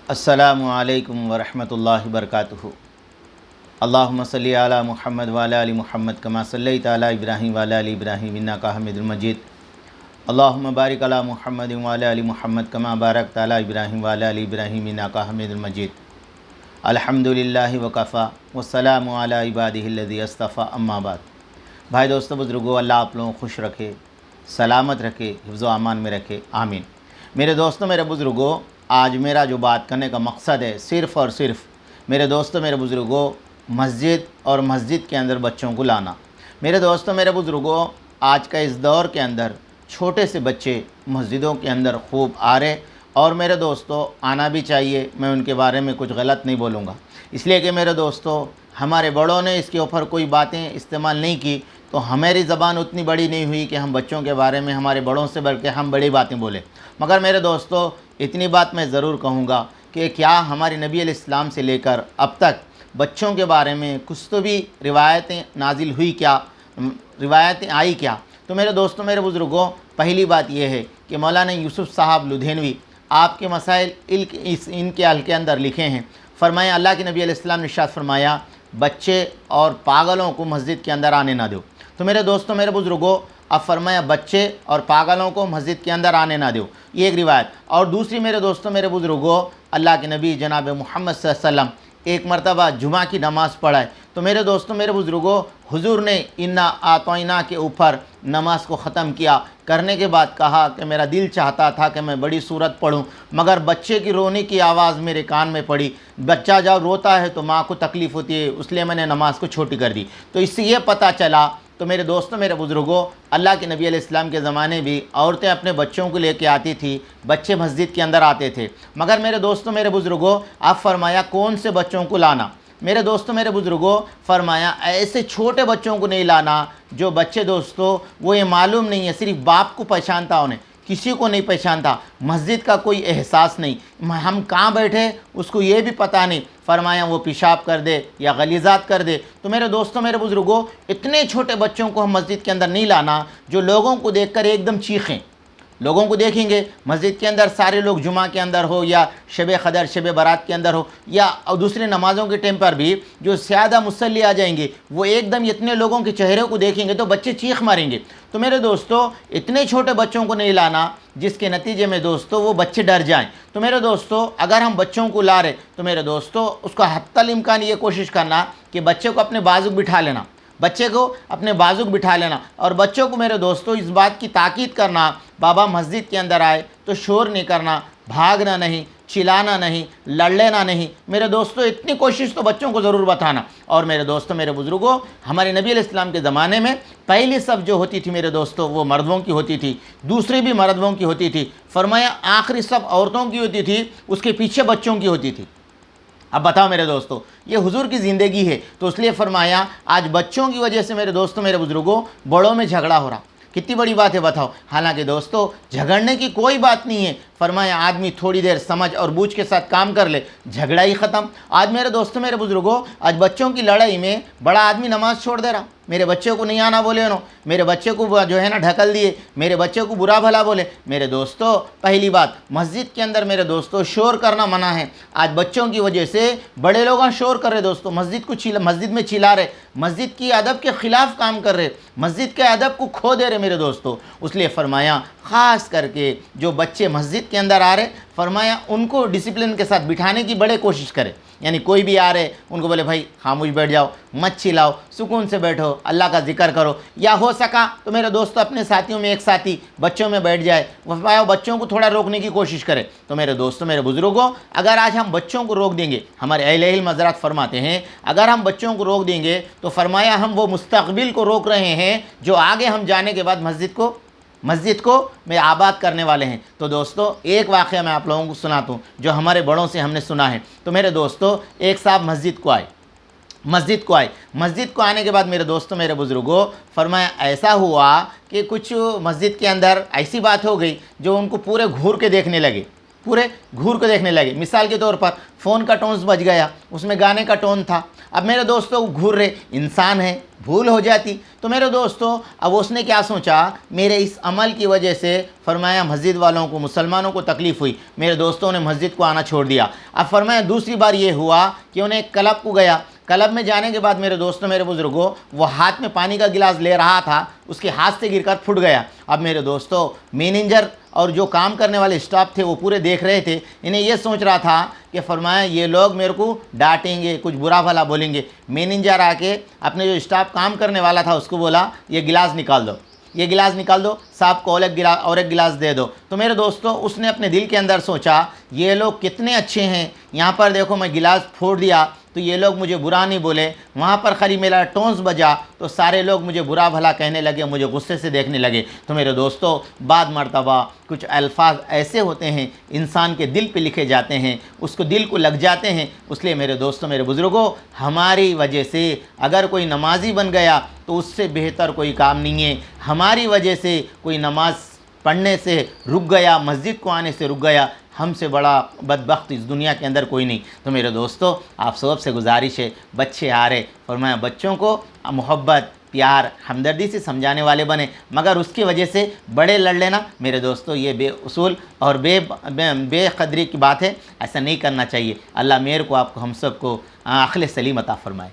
अस्सलामु अलैकुम वरहमतुल्लाहि वबरकातुहू। अल्लाहुम्मा सल्लि अला मुहम्मद व अला आलि मुहम्मद कमा सल्लैता अला इब्राहीम व अला आलि इब्राहीम इन्नका हमीदुल मजीद। अल्लाहुम्मा बारिक अला मुहम्मद व अला आलि मुहम्मद कमा बारकता अला इब्राहीम व अला आलि इब्राहीम इन्नका हमीदुल मजीद। अल्हम्दुलिल्लाहि व कफ़ा वस्सलामु अला इबादिहिल्लज़ी अस्तफ़ा अम्मा बाद। भाई दोस्तों बुज़ुर्गों, अल्लाह आप लोगों को खुश रखे, सलामत रखे, हिफ्ज़ व अमान में रखे, आमीन। मेरे दोस्तों, मेरे बुज़ुर्गों, आज मेरा जो बात करने का मकसद है सिर्फ़ और सिर्फ मेरे दोस्तों मेरे बुज़ुर्गों मस्जिद और मस्जिद के अंदर बच्चों को लाना। मेरे दोस्तों मेरे बुज़ुर्गों, आज का इस दौर के अंदर छोटे से बच्चे मस्जिदों के अंदर खूब आ रहे और मेरे दोस्तों आना भी चाहिए। मैं उनके बारे में कुछ गलत नहीं बोलूँगा, इसलिए कि मेरे दोस्तों हमारे बड़ों ने इसके ऊपर कोई बातें इस्तेमाल नहीं की तो हमारी ज़बान उतनी बड़ी नहीं हुई कि हम बच्चों के बारे में हमारे बड़ों से बढ़ के हम बड़ी बातें बोलें। मगर मेरे दोस्तों इतनी बात मैं ज़रूर कहूँगा कि क्या हमारे नबी अलैहिस्सलाम से लेकर अब तक बच्चों के बारे में कुछ तो भी रिवायतें नाजिल हुई क्या, रिवायतें आई क्या? तो मेरे दोस्तों मेरे बुज़ुर्गों, पहली बात यह है कि मौलाना यूसुफ़ साहब लुधियानवी आपके मसाइल इनके हल के अंदर लिखे हैं। फरमाया अल्लाह के नबी अलैहिस्सलाम ने इरशाद फरमाया बच्चे और पागलों को मस्जिद के अंदर आने ना दो। तो मेरे दोस्तों मेरे बुज़ुर्गों, अब फरमाया बच्चे और पागलों को मस्जिद के अंदर आने ना दो, ये एक रिवायत। और दूसरी मेरे दोस्तों मेरे बुज़ुर्गों, अल्लाह के नबी जनाब मोहम्मद सल्लल्लाहु अलैहि वसल्लम एक मरतबा जुमा की नमाज़ पढ़ाए तो मेरे दोस्तों मेरे बुज़ुर्गों हुजूर ने इन्ना आतोइना के ऊपर नमाज को ख़त्म किया। करने के बाद कहा कि मेरा दिल चाहता था कि मैं बड़ी सूरत पढ़ूं, मगर बच्चे की रोने की आवाज़ मेरे कान में पड़ी। बच्चा जब रोता है तो माँ को तकलीफ़ होती है, इसलिए मैंने नमाज़ को छोटी कर दी। तो इससे ये पता चला, तो मेरे दोस्तों मेरे बुज़ुर्गों, अल्लाह के नबी अलैहिस्सलाम के ज़माने भी औरतें अपने बच्चों को लेके आती थी, बच्चे मस्जिद के अंदर आते थे। मगर मेरे दोस्तों मेरे बुज़ुर्गों, आप फरमाया कौन से बच्चों को लाना? मेरे दोस्तों मेरे बुज़ुर्गों, फरमाया ऐसे छोटे बच्चों को नहीं लाना जो बच्चे दोस्तों वो ये मालूम नहीं है, सिर्फ बाप को पहचानता, उन्हें किसी को नहीं पहचानता, मस्जिद का कोई एहसास नहीं, हम कहाँ बैठे उसको ये भी पता नहीं। फरमाया वो पेशाब कर दे या गलीज़ात कर दे। तो मेरे दोस्तों मेरे बुज़ुर्गों, इतने छोटे बच्चों को हम मस्जिद के अंदर नहीं लाना जो लोगों को देखकर एकदम चीखें। लोगों को देखेंगे मस्जिद के अंदर सारे लोग जुमा के अंदर हो या शब क़दर शब बारात के अंदर हो या दूसरे नमाज़ों के टाइम पर भी जो ज़्यादा मुसल्ली आ जाएंगे वो एकदम इतने लोगों के चेहरे को देखेंगे तो बच्चे चीख मारेंगे। तो मेरे दोस्तों इतने छोटे बच्चों को नहीं लाना जिसके नतीजे में दोस्तों वो बच्चे डर जाएं। तो मेरे दोस्तों अगर हम बच्चों को ला रहे तो मेरे दोस्तों उसका हत्तल इम्कान ये कोशिश करना कि बच्चे को अपने बाजू बिठा लेना, बच्चे को अपने बाजुक बिठा लेना और बच्चों को मेरे दोस्तों इस बात की ताकीद करना बाबा मस्जिद के अंदर आए तो शोर नहीं करना, भागना नहीं, चिल्लाना नहीं, लड़ लेना नहीं। मेरे दोस्तों इतनी कोशिश तो बच्चों को ज़रूर बताना। और मेरे दोस्तों मेरे बुज़ुर्गों, हमारे नबी अलैहिस्सलाम के ज़माने में पहली सब जो होती थी मेरे दोस्तों वो मर्दों की होती थी, दूसरी भी मर्दों की होती थी। फरमाया आखिरी सब औरतों की होती थी, उसके पीछे बच्चों की होती थी। अब बताओ मेरे दोस्तों, ये हुजूर की ज़िंदगी है तो इसलिए फरमाया आज बच्चों की वजह से मेरे दोस्तों मेरे बुज़ुर्गों बड़ों में झगड़ा हो रहा। कितनी बड़ी बात है बताओ। हालांकि दोस्तों झगड़ने की कोई बात नहीं है। फरमाया आदमी थोड़ी देर समझ और बूझ के साथ काम कर ले, झगड़ा ही ख़त्म। आज मेरे दोस्तों मेरे बुज़ुर्गों, आज बच्चों की लड़ाई में बड़ा आदमी नमाज़ छोड़ दे रहा, मेरे बच्चे को नहीं आना बोले नो, मेरे बच्चे को जो है ना ढकल दिए, मेरे बच्चे को बुरा भला बोले। मेरे दोस्तों पहली बात, मस्जिद के अंदर मेरे दोस्तों शोर करना मना है। आज बच्चों की वजह से बड़े लोग शोर कर रहे दोस्तों, मस्जिद में चिल्ला रहे, मस्जिद की अदब के ख़िलाफ़ काम कर रहे, मस्जिद के अदब को खो दे रहे मेरे दोस्तों। इसलिए फरमाया ख़ास करके जो बच्चे मस्जिद के अंदर आ रहे, फरमाया उनको डिसिप्लिन के साथ बिठाने की बड़े कोशिश करें। यानी कोई भी आ रहे उनको बोले भाई खामोश बैठ जाओ, मत चिल्लाओ, सुकून से बैठो, अल्लाह का जिक्र करो। या हो सका तो मेरे दोस्तों अपने साथियों में एक साथी बच्चों में बैठ जाए, वह बच्चों को थोड़ा रोकने की कोशिश करे। तो मेरे दोस्तों मेरे बुज़ुर्गों, अगर आज हम बच्चों को रोक देंगे, हमारे अहले इल्म हज़रात फरमाते हैं अगर हम बच्चों को रोक देंगे तो फरमाया हम वो मुस्तक़बिल को रोक रहे हैं जो आगे हम जाने के बाद मस्जिद को मैं आबाद करने वाले हैं। तो दोस्तों एक वाक़या मैं आप लोगों को सुनाता हूँ जो हमारे बड़ों से हमने सुना है। तो मेरे दोस्तों एक साहब मस्जिद को आए, मस्जिद को आने के बाद मेरे दोस्तों मेरे बुज़ुर्गों, फरमाया ऐसा हुआ कि कुछ मस्जिद के अंदर ऐसी बात हो गई जो उनको पूरे घूर के देखने लगे। पूरे घूर को देखने लगे। मिसाल के तौर पर फ़ोन का टोन बज गया, उसमें गाने का टोन था। अब मेरे दोस्तों घूर रहे, इंसान है, भूल हो जाती। तो मेरे दोस्तों अब उसने क्या सोचा, मेरे इस अमल की वजह से फरमाया मस्जिद वालों को, मुसलमानों को तकलीफ़ हुई, मेरे दोस्तों ने मस्जिद को आना छोड़ दिया। अब फरमाया दूसरी बार ये हुआ कि उन्हें एक क्लब को गया। क्लब में जाने के बाद मेरे दोस्तों, मेरे बुज़ुर्गों, वो हाथ में पानी का गिलास ले रहा था, उसके हाथ से गिरकर फूट गया। अब मेरे दोस्तों मैनेजर और जो काम करने वाले स्टाफ थे वो पूरे देख रहे थे। इन्हें ये सोच रहा था कि फरमाया ये लोग मेरे को डांटेंगे, कुछ बुरा भला बोलेंगे। मैनेजर आके अपने जो स्टाफ काम करने वाला था उसको बोला, ये गिलास निकाल दो, ये गिलास निकाल दो, साहब को और एक गिलास दे दो। तो मेरे दोस्तों उसने अपने दिल के अंदर सोचा, ये लोग कितने अच्छे हैं, यहाँ पर देखो मैं गिलास फोड़ दिया तो ये लोग मुझे बुरा नहीं बोले, वहाँ पर खाली मेरा टोन्स बजा तो सारे लोग मुझे बुरा भला कहने लगे, मुझे गुस्से से देखने लगे। तो मेरे दोस्तों बाद मर्तबा कुछ अल्फाज ऐसे होते हैं इंसान के दिल पे लिखे जाते हैं, उसको दिल को लग जाते हैं। इसलिए मेरे दोस्तों, मेरे बुज़ुर्गों, हमारी वजह से अगर कोई नमाजी बन गया तो उससे बेहतर कोई काम नहीं है। हमारी वजह से कोई नमाज पढ़ने से रुक गया, मस्जिद को आने से रुक गया, हमसे बड़ा बदबख्त इस दुनिया के अंदर कोई नहीं। तो मेरे दोस्तों आप सबसे गुजारिश है, बच्चे आ रहे, फरमाया बच्चों को मोहब्बत, प्यार, हमदर्दी से समझाने वाले बने, मगर उसकी वजह से बड़े लड़ लेना, मेरे दोस्तों ये बेउसूल और बेक़दरी की बात है। ऐसा नहीं करना चाहिए। अल्लाह मेरे को, आपको, हम सब को अक़ल सलीम अता फ़रमाए।